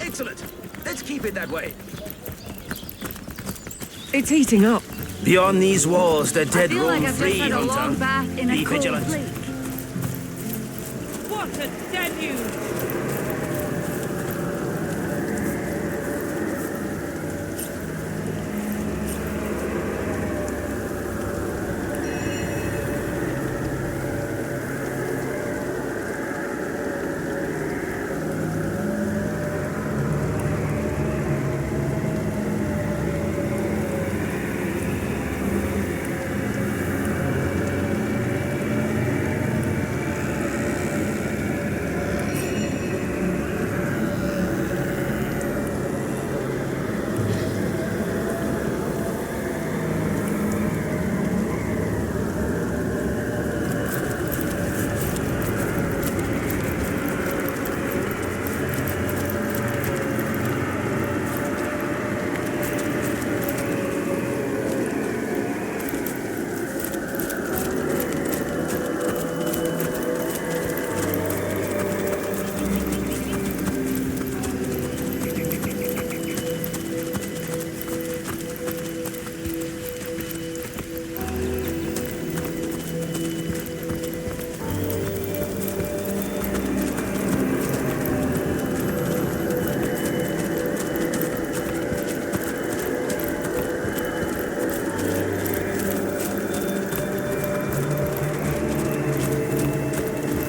Excellent. Let's keep it that way. It's heating up. Beyond these walls, the dead I feel roam like I've free, just had a long Hunter. bath in a Be cold vigilant. lake. What a deluge!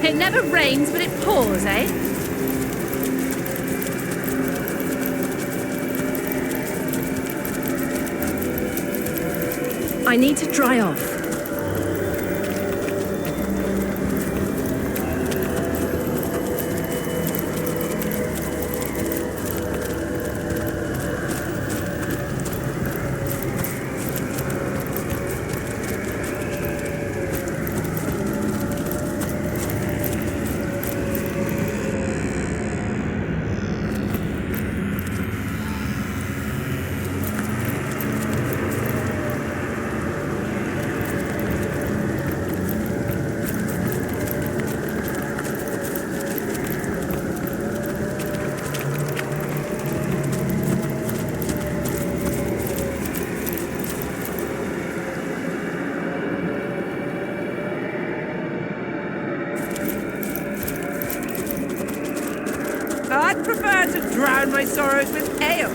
It never rains, but it pours, eh? I need to dry off. I'd prefer to drown my sorrows with ale.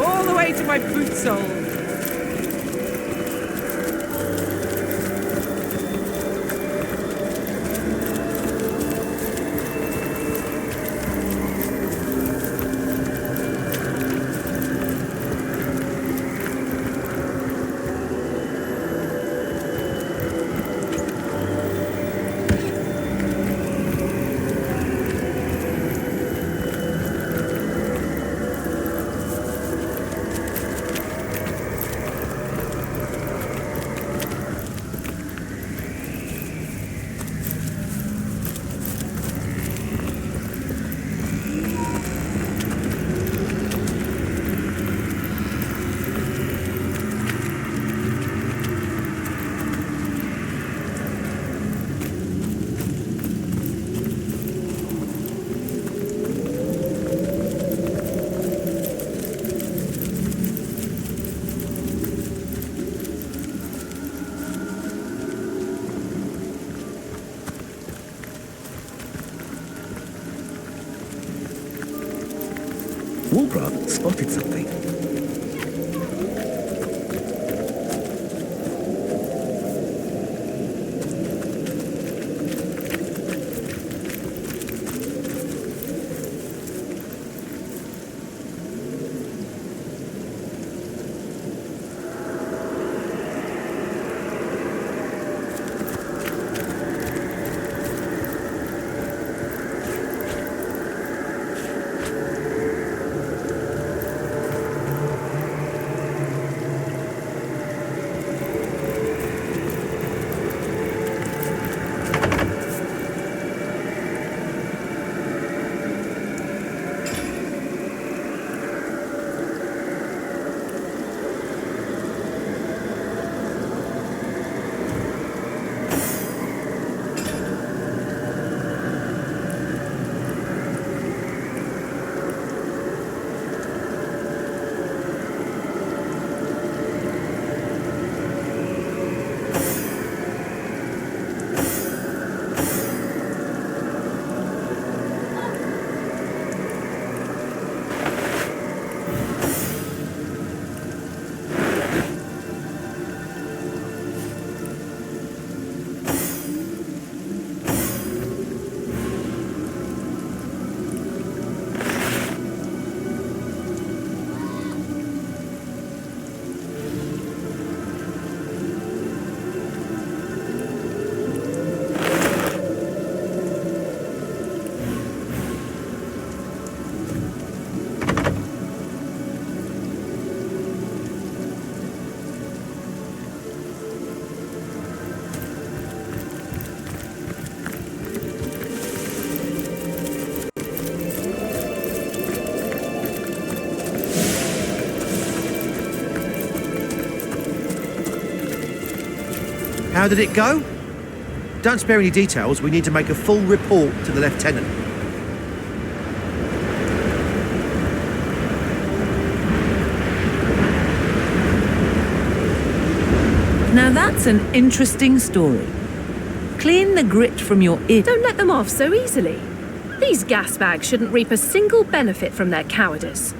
all the way to my boot soles. Walbrough spotted something. How did it go? Don't spare any details. We need to make a full report to the Lieutenant. Now that's an interesting story. Clean the grit from your ear. Don't let them off so easily. These gas bags shouldn't reap a single benefit from their cowardice.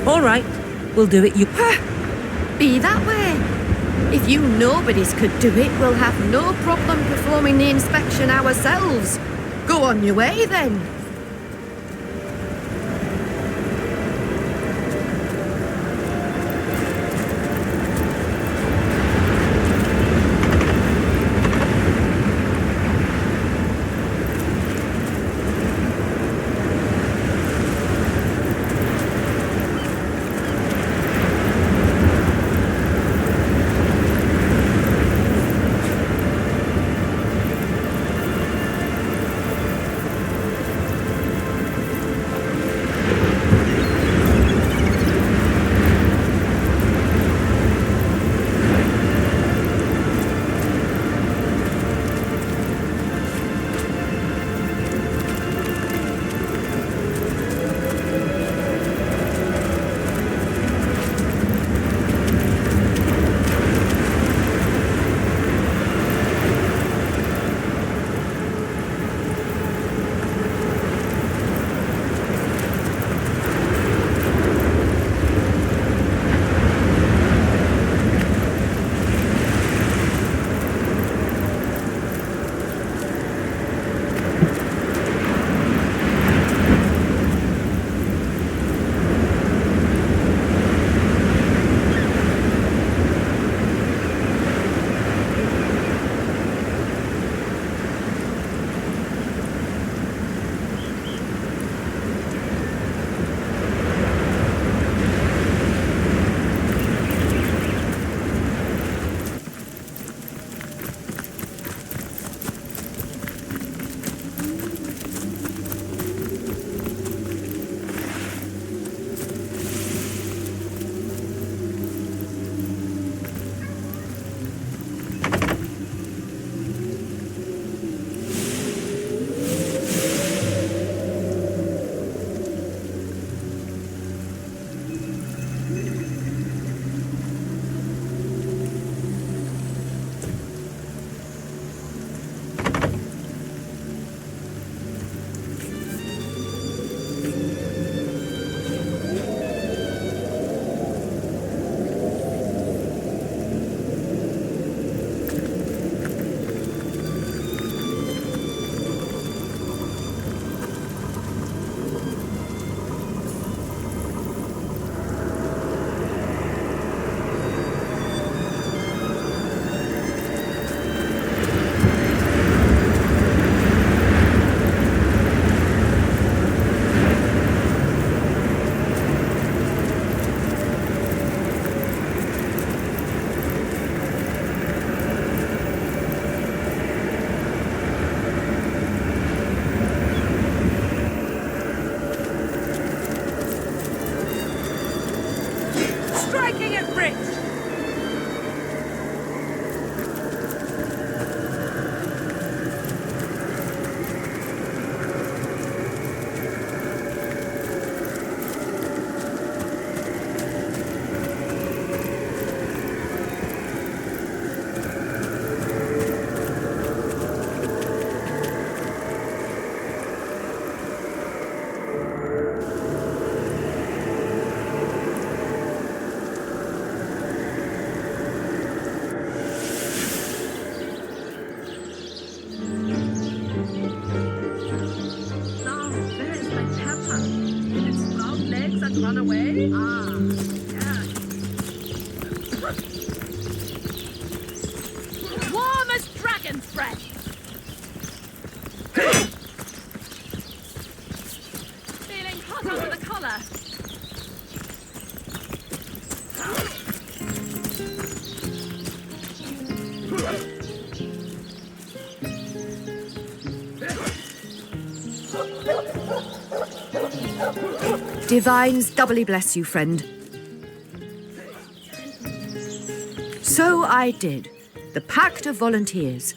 All right, we'll do it. You. Be that way. If you nobodies could do it, we'll have no problem performing the inspection ourselves. Go on your way then. making it rich! Run away? Yeah. Warm as dragon's breath. Feeling hot under the collar. Divines doubly bless you, friend. So I did. The Pact of Volunteers.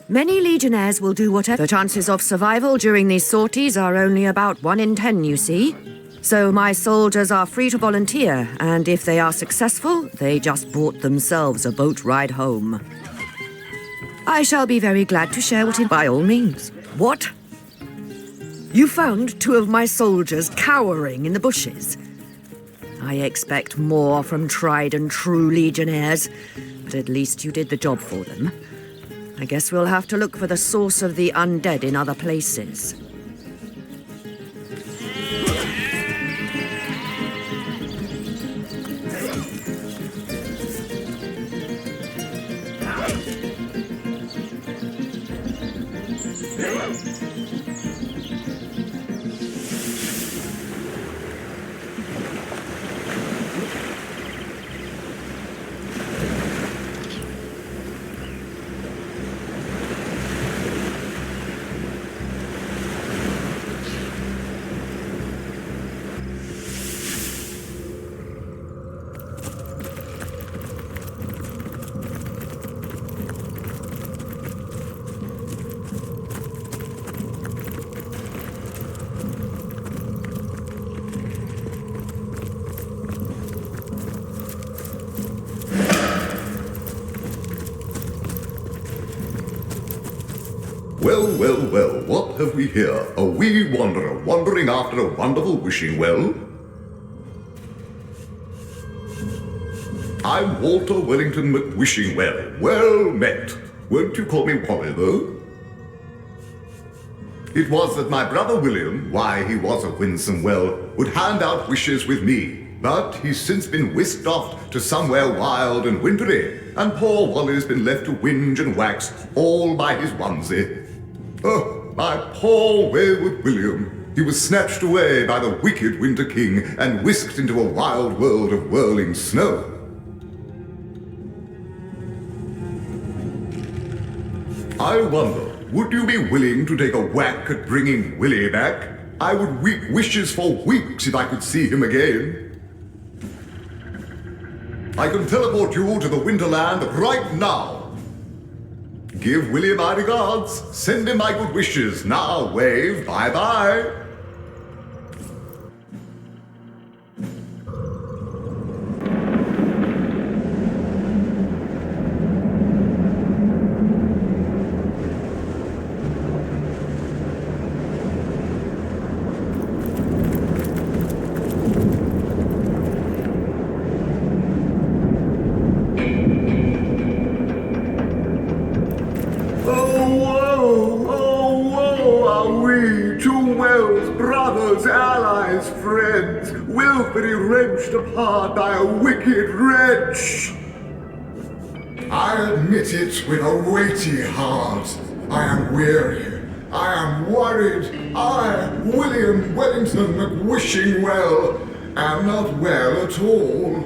Many legionnaires will do whatever. The chances of survival during these sorties are only about 1 in 10, you see. So my soldiers are free to volunteer, and if they are successful, they just bought themselves a boat ride home. I shall be very glad to share what by all means. What? You found 2 of my soldiers cowering in the bushes. I expect more from tried and true legionnaires, but at least you did the job for them. I guess we'll have to look for the source of the undead in other places. Well, well, well, what have we here? A wee wanderer wandering after a wonderful wishing well? I'm Walter Wellington McWishingwell. Well met. Won't you call me Wally, though? It was that my brother William, why he was a winsome well, would hand out wishes with me, but he's since been whisked off to somewhere wild and wintry, and poor Wally's been left to whinge and wax all by his onesie. Oh, my poor wayward William. He was snatched away by the wicked Winter King and whisked into a wild world of whirling snow. I wonder, would you be willing to take a whack at bringing Willie back? I would weep wishes for weeks if I could see him again. I can teleport you to the Winterland right now. Give Willie my regards. Send him my good wishes. Now wave bye-bye. Allies, friends, willfully wrenched apart by a wicked wretch. I admit it with a weighty heart. I am weary. I am worried. I, William Wellington McWishingwell, am not well at all.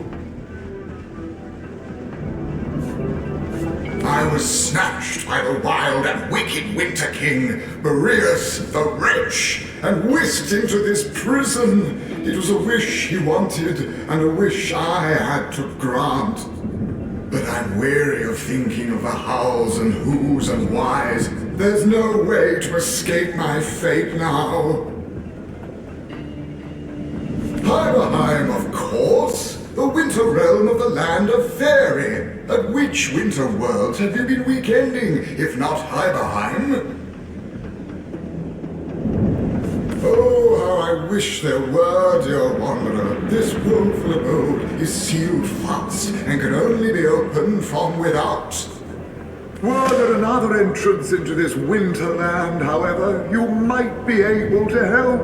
I was snatched by the wild and wicked Winter King, Boreas the Wretch, and whisked into this prison. It was a wish he wanted, and a wish I had to grant. But I'm weary of thinking of the hows and whos and whys. There's no way to escape my fate now. Heimerheim, of course. The winter realm of the land of Fairy. At which winter world have you been weekending, if not Heimerheim? Oh, how I wish there were, dear wanderer. This woeful abode is sealed fast and can only be opened from without. Were there another entrance into this winterland, however, you might be able to help.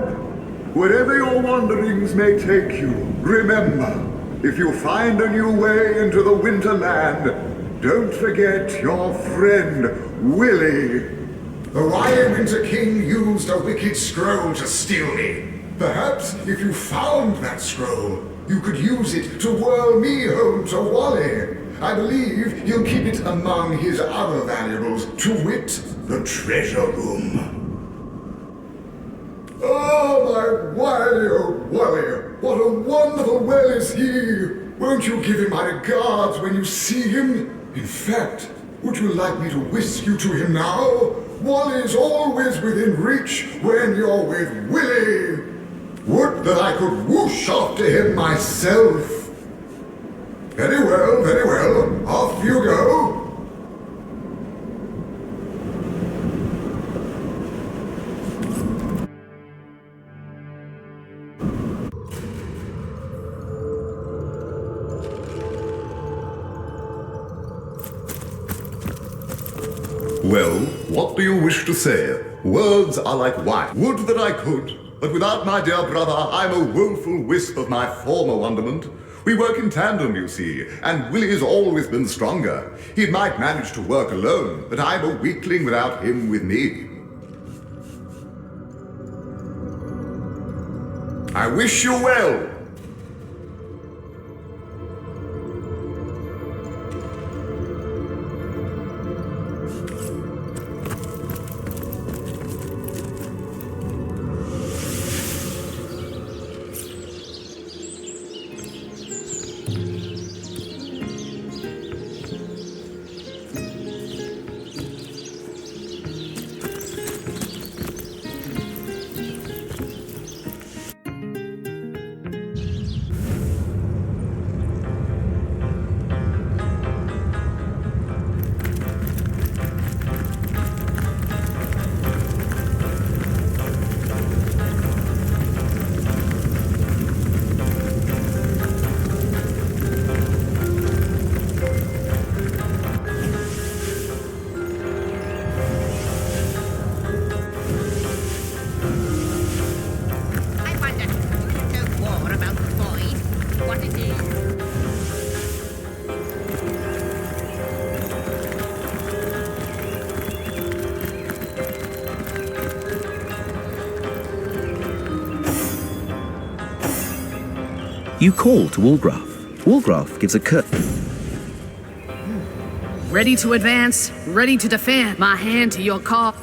Wherever your wanderings may take you, remember, if you find a new way into the winterland, don't forget your friend, Willie. The Wily Winter King used a wicked scroll to steal me. Perhaps if you found that scroll, you could use it to whirl me home to Wally. I believe he'll keep it among his other valuables, to wit, the treasure room. Oh, my Wily, oh Wally, what a wonderful well is he! Won't you give him my regards when you see him? In fact, would you like me to whisk you to him now? Wally's always within reach when you're with Willie. Would that I could whoosh after him myself. Very well, off you go. Well, what do you wish to say? Words are like wine. Would that I could, but without my dear brother, I'm a woeful wisp of my former wonderment. We work in tandem, you see, and Willie's always been stronger. He might manage to work alone, but I'm a weakling without him with me. I wish you well. You call to Walgraf. Walgraf gives a curtain. Ready to advance, ready to defend. My hand to your call.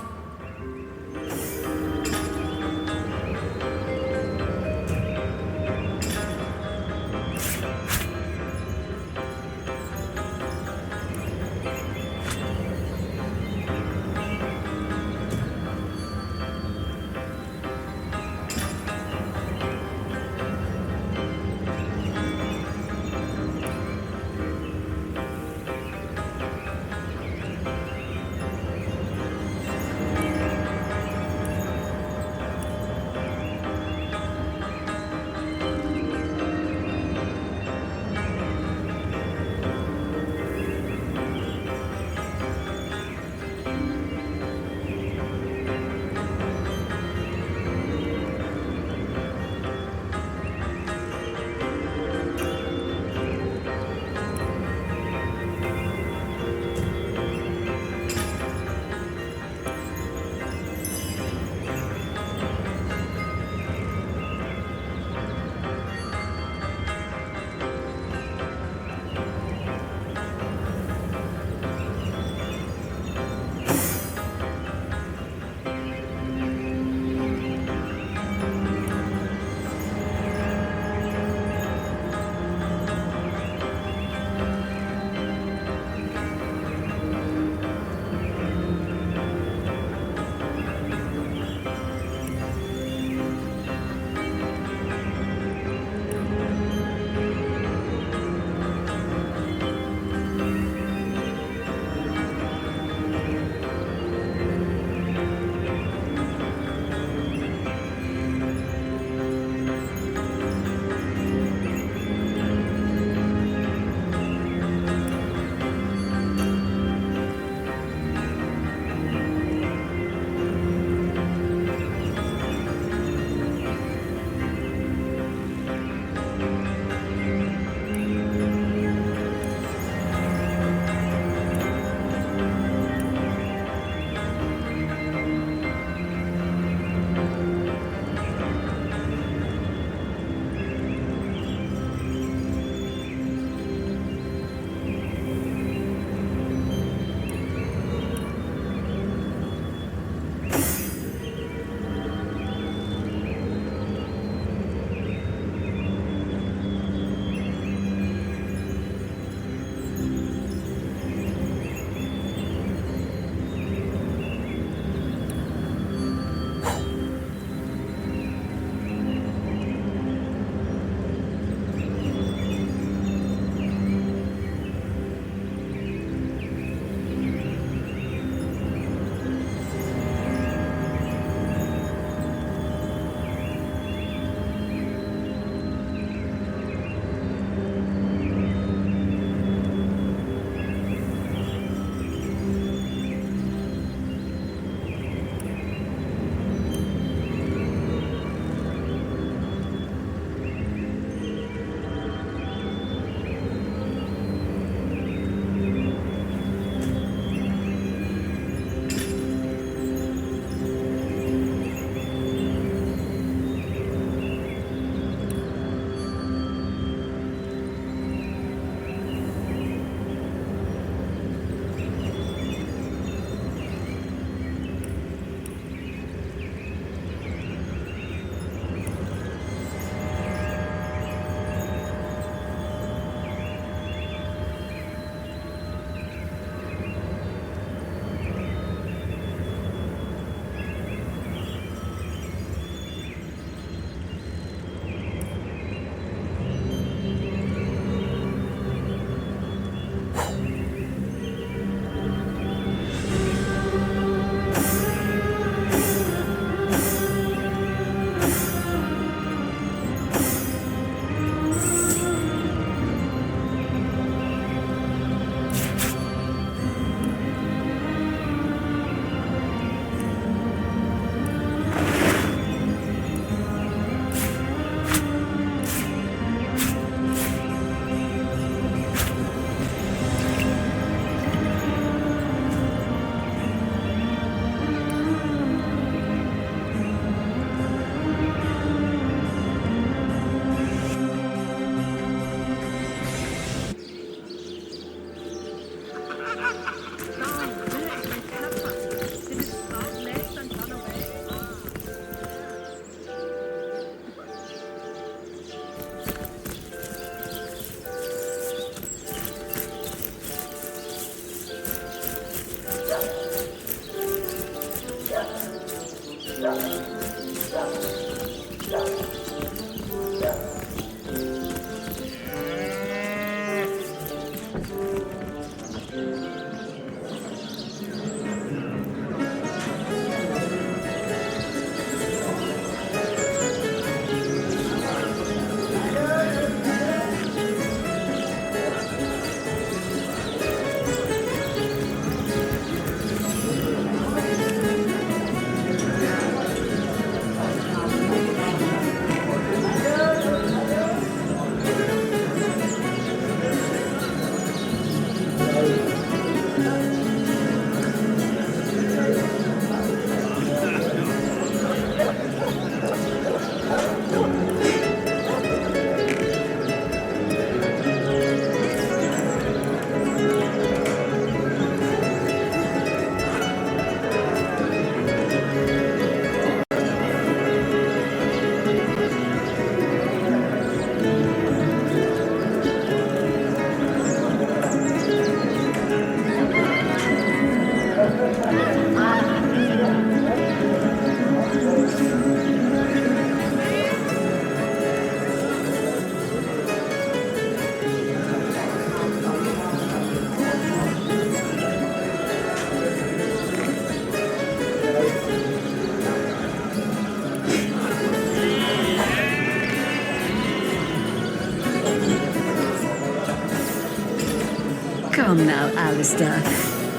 Come now, Alistair.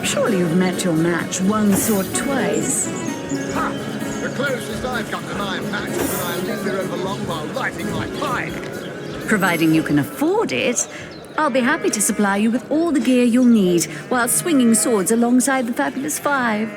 Surely you've met your match once or twice. Ha! The closest I've come to my match is when I linger over long while lighting my pipe. Providing you can afford it, I'll be happy to supply you with all the gear you'll need while swinging swords alongside the Fabulous Five.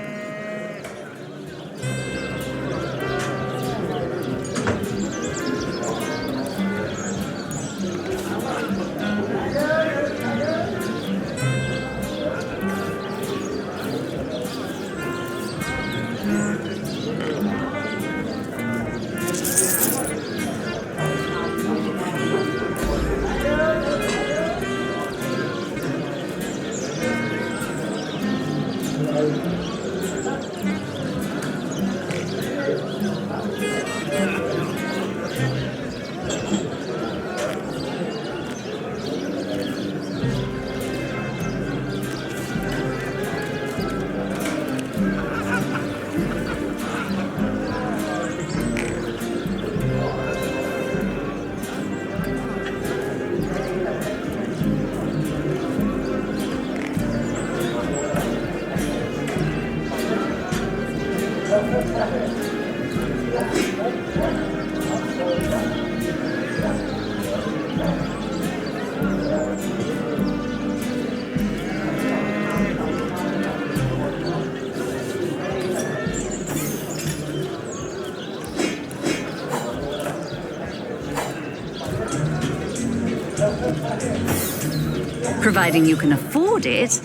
Providing you can afford it,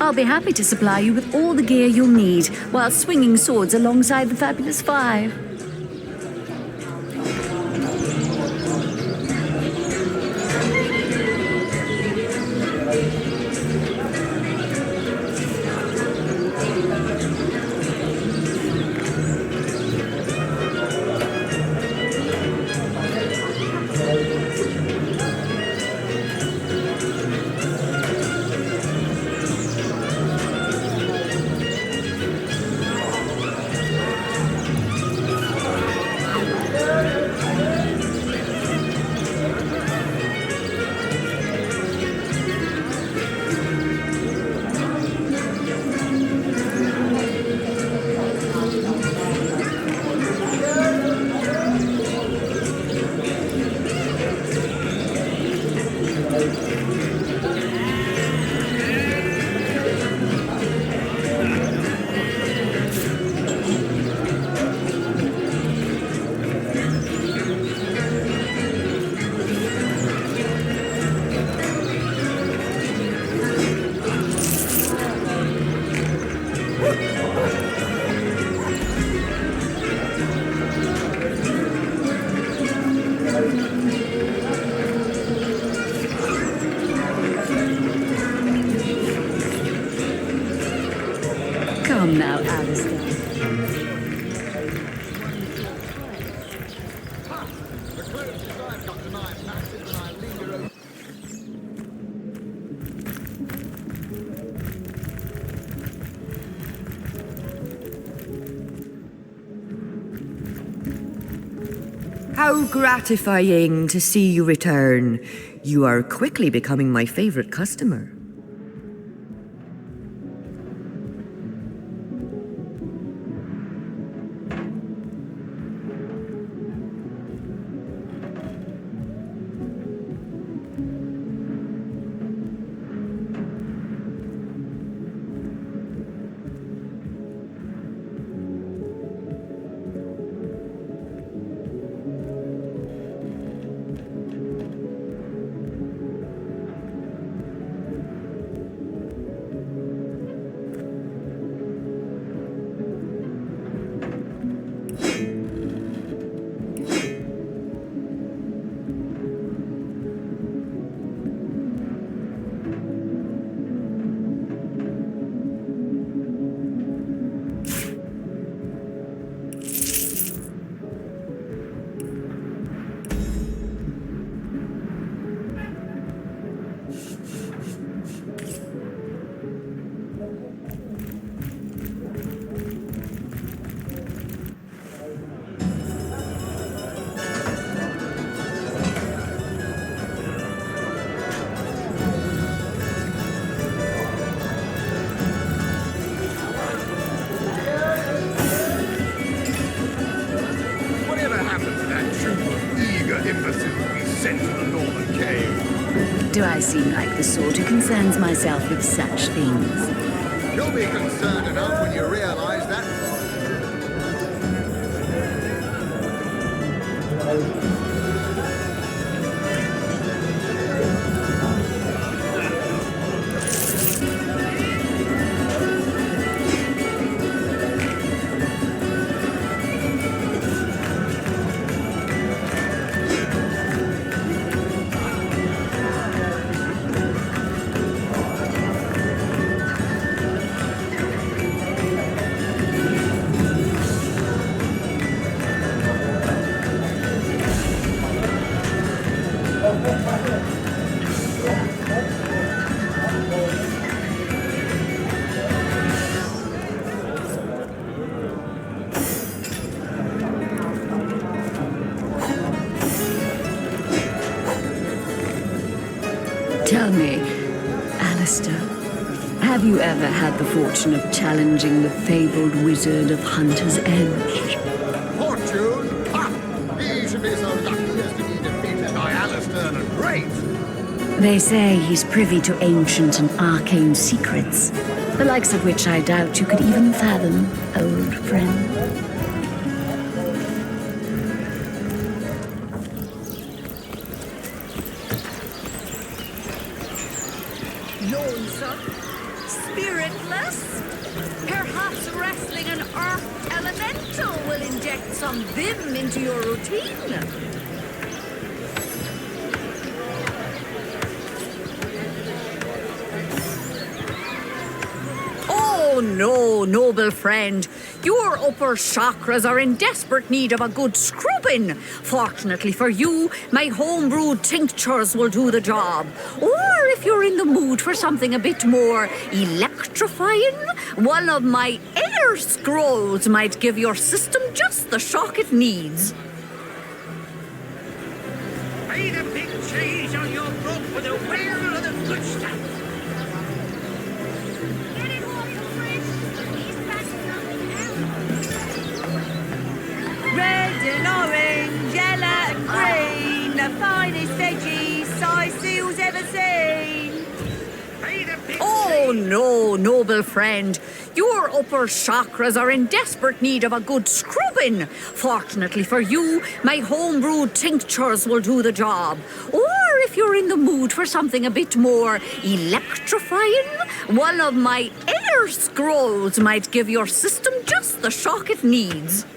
I'll be happy to supply you with all the gear you'll need while swinging swords alongside the Fabulous Five. Come now, Alistair. The closest I've come to my match is when I linger over... How gratifying to see you return. You are quickly becoming my favorite customer. citizens will be sent to the northern cave. Do I seem like the sort who concerns myself with such things? You'll be concerned enough when you realize that. Tell me, Alistair, have you ever had the fortune of challenging the fabled wizard of Hunter's Edge? Fortune? Ha! He should be so lucky as to be defeated by Alistair the Great. They say he's privy to ancient and arcane secrets, the likes of which I doubt you could even fathom, old friend. Lonesome, spiritless. Perhaps wrestling an earth elemental will inject some vim into your routine. Oh no, noble friend. Your upper chakras are in desperate need of a good scrubbing. Fortunately for you, my homebrewed tinctures will do the job. Or if you're in the mood for something a bit more electrifying, one of my air scrolls might give your system just the shock it needs. Pay the big cheese on your book for the whale of the good stuff. Red and orange, yellow and green, the finest veggies size seals ever seen. Oh no, noble friend. Your upper chakras are in desperate need of a good scrubbing. Fortunately for you, my homebrewed tinctures will do the job. Or if you're in the mood for something a bit more electrifying, one of my air scrolls might give your system just the shock it needs.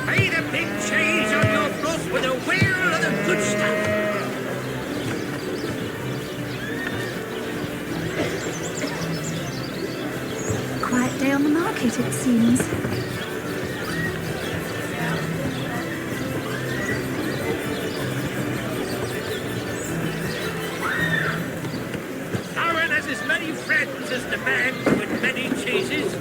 Pay the big cheese on your book for the whale of the good stuff. Quiet day on the market, it seems. Aaron has as many friends as the man with many cheeses.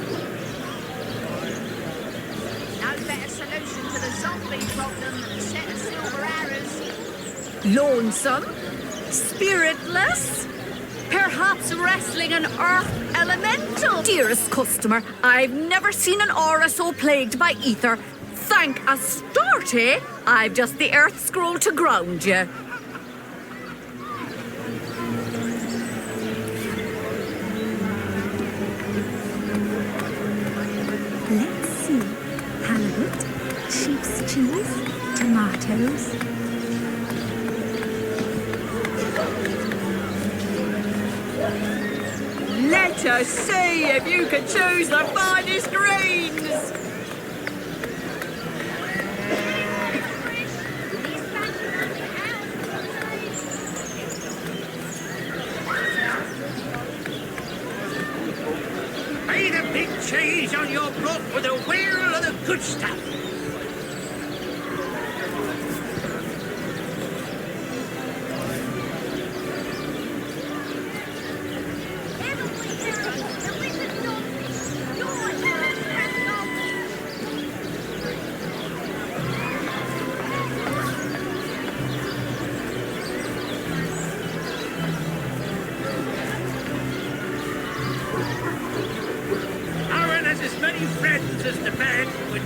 No better solution to the zombie problem than a set of silver arrows. Lonesome, spiritless, perhaps wrestling an earth elemental. Dearest customer, I've never seen an aura so plagued by ether. Thank Astarte, I've just the earth scroll to ground you. Let's see. Halibut, sheep's cheese, tomatoes. Let us see if you can choose the finest greens. Pay the big cheese on your book for the whale of the good stuff.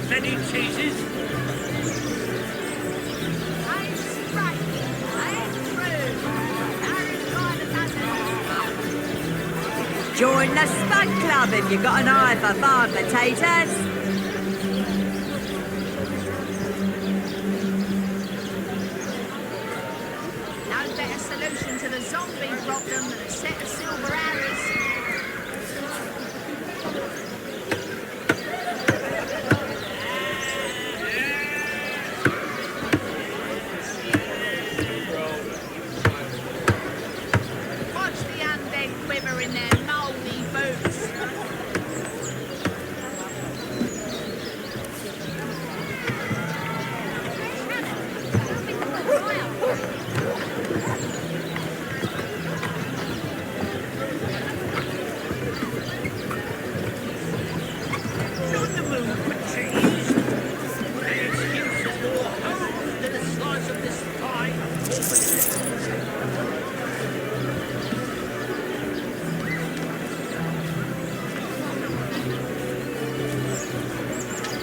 many cheeses. Join the Spud Club if you've got an eye for farm potatoes. No better solution to the zombie problem than a set of silver arrows. Watch the undead quiver in their mouldy boots. Not the moon for cheese. Any excuses more home than a slice of this pie.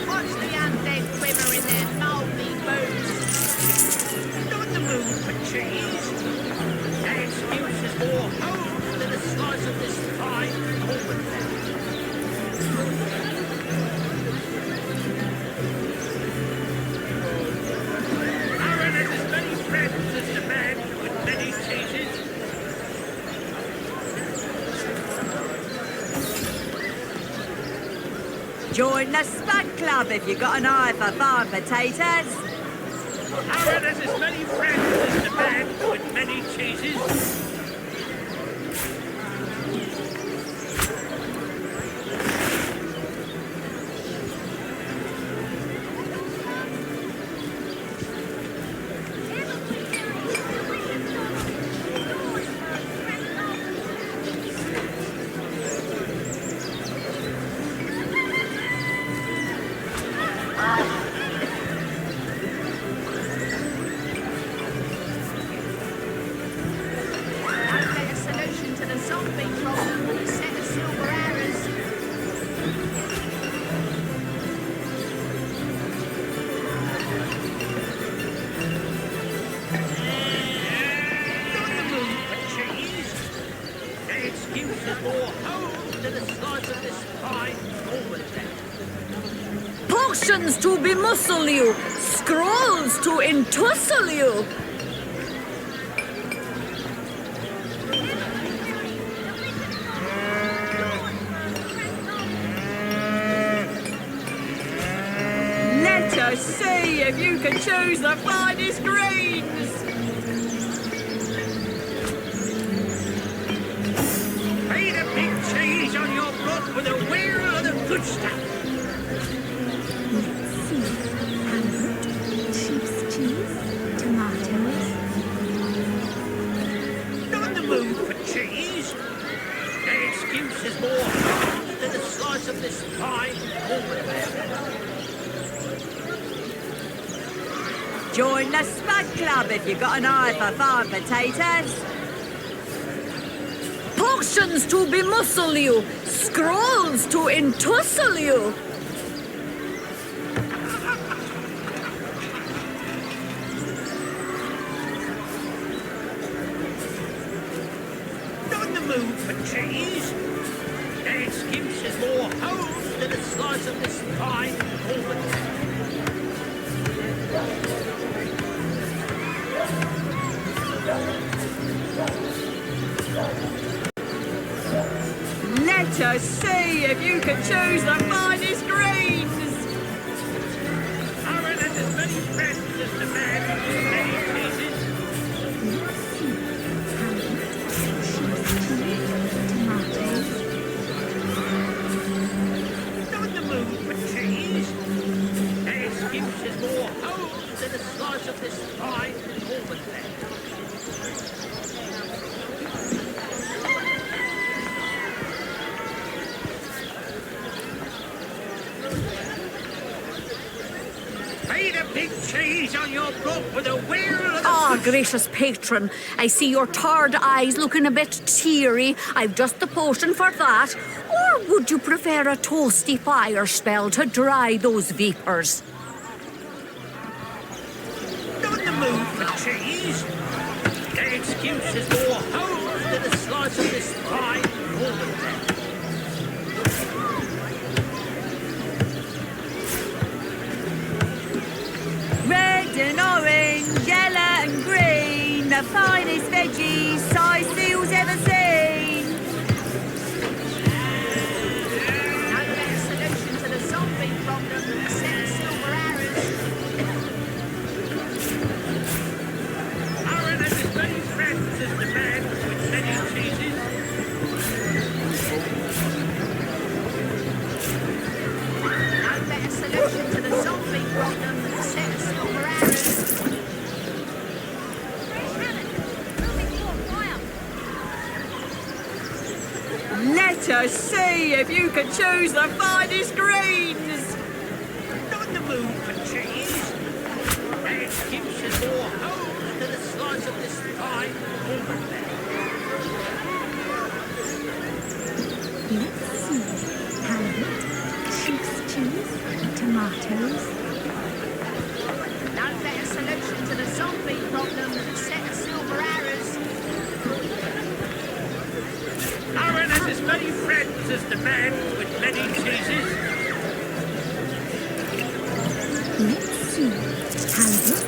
Watch the undead quiver in their mouldy boots. Not the moon for cheese. Any excuses more home than a slice of this pie. Aaron has as many friends as the man with many cheeses. Join the Spud Club if you've got an eye for farm potatoes. Aaron has as many friends as the man with many cheeses. No better solution to the zombie problem than a set of silver arrows. Not the moon for cheese. Any excuses more home than a slice of this pie. Over there. Potions to bemuscle you, scrolls to entussle you. Let us see if you can choose the finest greens. Paint a big cheese on your book with a wheel of the good stuff. Sheep's cheese, tomatoes. Not the moon for cheese. Any excuses more home than a slice of this pie. Over there. Join the Spud Club if you've got an eye for farm potatoes. Potions to bemuscle you, scrolls to entussle you. Not the moon for cheese. Any excuses more home than a slice of this pie. Over there. Let us see if you can choose the finest greens. Aaron has as many friends as the man with many cheeses. Not the moon for cheese. Any excuses more home than a slice of this pie. Over there. cheese on your brook with a wheel and a Ah, gracious patron, I see your tarred eyes looking a bit teary. I've just the potion for that. Or would you prefer a toasty fire spell to dry those vapours? Not the mood for cheese. The excuse is more holes than a slice of this fine northern bread. Red and orange, yellow and green, the finest veggies size seals ever seen. No better solution to the zombie problem than a set of silver arrows. Aaron has as many friends as the man with many cheeses. No better solution to the zombie problem than a set of silver arrows. Let us see if you can choose the finest greens. Not the mood for cheese. The excuse is more holes than a slice of this fine northern bread. Let's see. Halibut, sheep's cheese, tomatoes. No better solution to the zombie problem than a set of silver arrows. Aaron has as many friends as the man with many cheeses. Let's see. Halibut,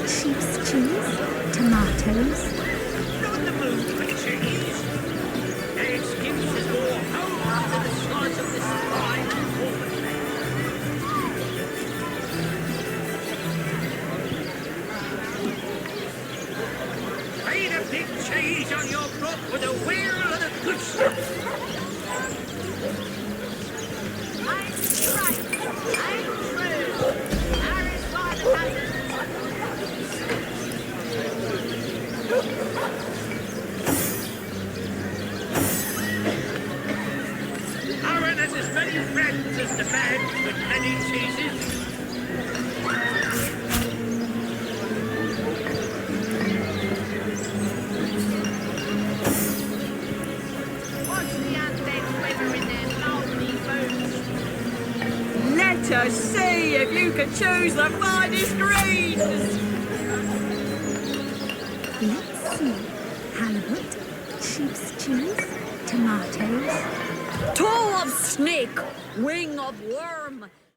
sheep's cheese, tomatoes. Not the mood for cheese. The excuse is more holes than a slice of this fine northern bread. Feed a big cheese on your brook with a wheel and a good stuff. I'm straight. I'm true. Arrows by the dozens. Aaron has as many friends as the man with many cheeses. Watch the undead quiver in their moldy boots. Let us see if you can choose the finest greens. Let's see. Halibut, sheep's cheese, tomatoes. Toe of snake, wing of worm.